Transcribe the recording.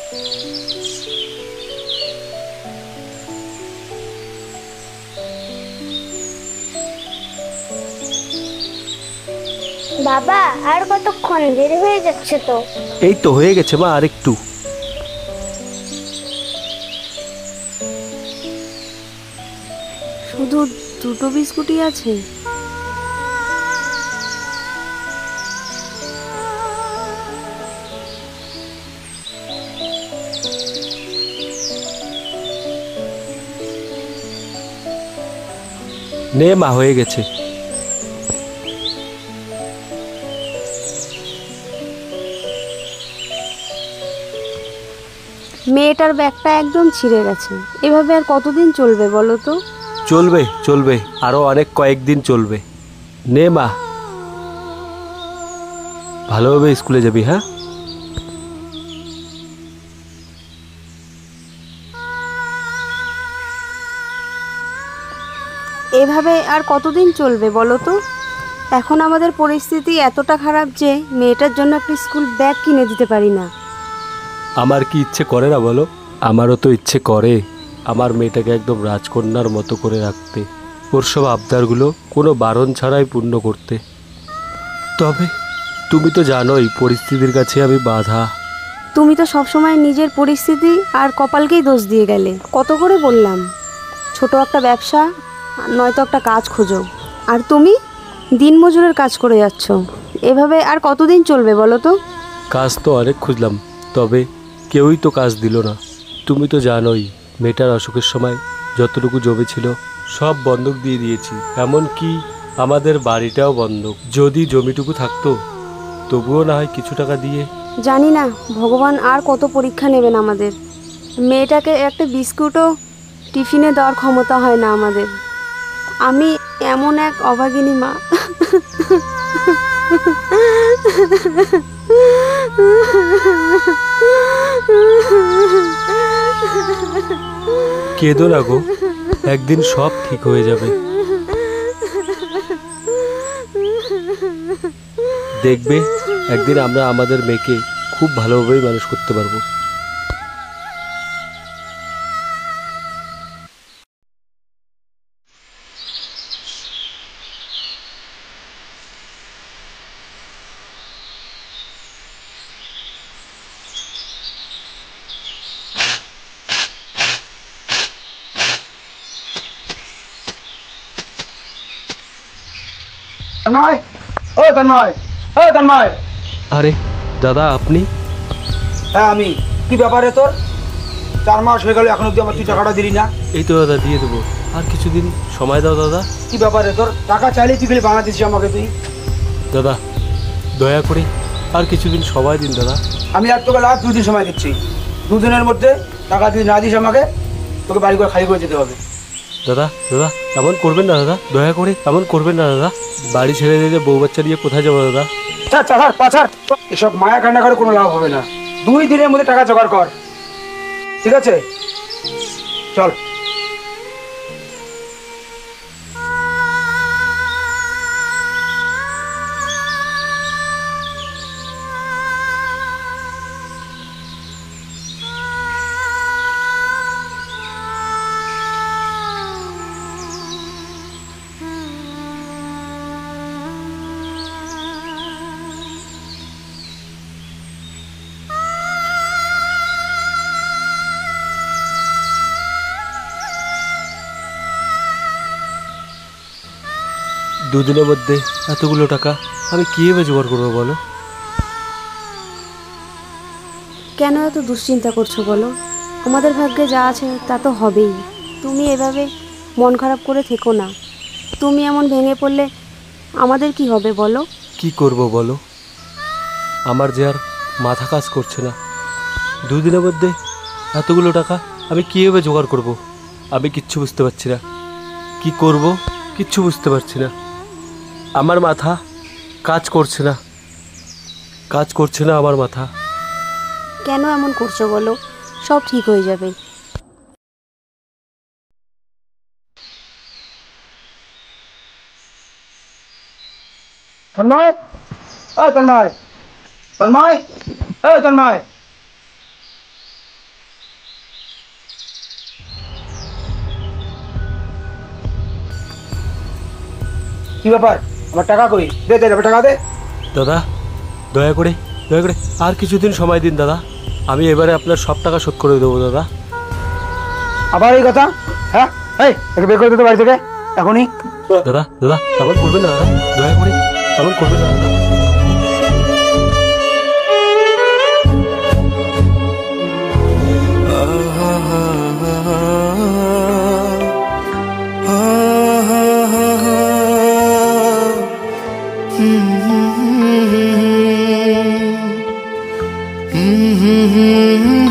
বাবা আর কতক্ষণ? দেরি হয়ে যাচ্ছে তো। এই তো হয়ে গেছে মা, আর একটু। শুধু দুটো বিস্কুটই আছে? নে মা, হয়ে গেছে। মেয়েটার ব্যাগটা একদম ছিঁড়ে গেছে, এভাবে আর কতদিন চলবে বলো তো? চলবে চলবে, আরো অনেক কয়েকদিন চলবে। নে মা, ভালোভাবে স্কুলে যাবি। হ্যাঁ, এভাবে আর কতদিন চলবে বলো তো? এখন আমাদের পরিস্থিতি এতটা খারাপ যে মেয়েটার জন্য একটা স্কুল ব্যাগ কিনে দিতে পারি না। আমার কি ইচ্ছে করে না বলো? আমারও তো ইচ্ছে করে আমার মেয়েটাকে একদম রাজকন্যার মতো করে রাখতে, ওর সব আবদারগুলো কোনো বারণ ছাড়াই পূর্ণ করতে। তবে তুমি তো জানোই পরিস্থিতির কাছে আমি বাধা। তুমি তো সবসময় নিজের পরিস্থিতি আর কপালকেই দোষ দিয়ে গেলে। কত করে বললাম ছোট একটা ব্যবসা নয়তো একটা কাজ খোঁজো, আর তুমি দিনমজুরের কাজ করে যাচ্ছ। এভাবে আর কতদিন চলবে বলো তো? কাজ তো অনেক খুঁজলাম, তবে কেউই তো কাজ দিল না। তুমি তো জানোই মেয়েটার অসুখের সময় যতটুকু জমি ছিল সব বন্ধক দিয়ে দিয়েছি, এমনকি আমাদের বাড়িটাও বন্ধক। যদি জমিটুকু থাকতো তবুও না হয় কিছু টাকা দিয়ে। জানি না ভগবান আর কত পরীক্ষা নেবেন আমাদের। মেয়েটাকে একটা বিস্কুটও টিফিনে দেওয়ার ক্ষমতা হয় না আমাদের। আমি এমন এক অভাগিনী মা। কেঁদো না গো, একদিন সব ঠিক হয়ে যাবে। দেখবে একদিন আমরা আমাদের মেয়েকে খুব ভালোভাবেই মানুষ করতে পারবো। আরে দাদা, আপনি? হ্যাঁ আমি। কি ব্যাপারে তোর? 4 মাস হয়ে গেল এখন অব্দি আমার তুই টাকাটা দিলি না। এই তো দাদা, দিয়ে দেবো, আর কিছুদিন সময় দাও দাদা। কি ব্যাপারে তোর? টাকা চাইলে তুই খালি বানা দিচ্ছিস আমাকে তুই। দাদা দয়া করে আর কিছুদিন সময় দিন দাদা। আমি আর তোকে লাস্ট 2 দিন সময় দিচ্ছি। 2 দিনের মধ্যে টাকা তুই না দিস আমাকে, তোকে বাড়ি করে খালি করে যেতে হবে। দাদা দাদা এমন করবেন না দাদা, দয়া করে এমন করবেন না দাদা। বাড়ি ছেড়ে দিয়ে বউ বাচ্চা নিয়ে কোথায় যাবো দাদা? এসব মায়া কান্না করে কোনো লাভ হবে না। 2 দিনের মধ্যে টাকা জোগাড় কর, ঠিক আছে? চল। দুদিনের মধ্যে এতগুলো টাকা আমি কীভাবে জোগাড় করবো বলো? কেন এত দুশ্চিন্তা করছো বলো? আমাদের ভাগ্যে যা আছে তা তো হবেই। তুমি এভাবে মন খারাপ করে থেকো না। তুমি এমন ভেঙে পড়লে আমাদের কি হবে বলো? কি করব বলো, আমার যে আর মাথা কাজ করছে না। দুদিনের মধ্যে এতগুলো টাকা আমি কীভাবে জোগাড় করব? আমি কিচ্ছু বুঝতে পারছি না, কি করব কিচ্ছু বুঝতে পারছি না। আমার মাথা কাজ করছে না, কাজ করছে না আমার মাথা। কেন এমন করছো বলো? সব ঠিক হয়ে যাবে। তন্ময়, তন্ময়, তন্ময়, তন্ময়। কি ব্যাপার? আমার টাকা কই? দে দে এবার টাকা দে। দাদা দয়া করে আর কিছুদিন সময় দিন দাদা, আমি এবারে আপনার সব টাকা শোধ করে দেবো দাদা। আবার এই কথা? হ্যাঁ, এই একে বের করে দিতে বাড়ি থেকে এখনই। দাদা দাদা এমন করবেন না দাদা, দয়া করে এমন করবেন না দাদা। Mm-hmm.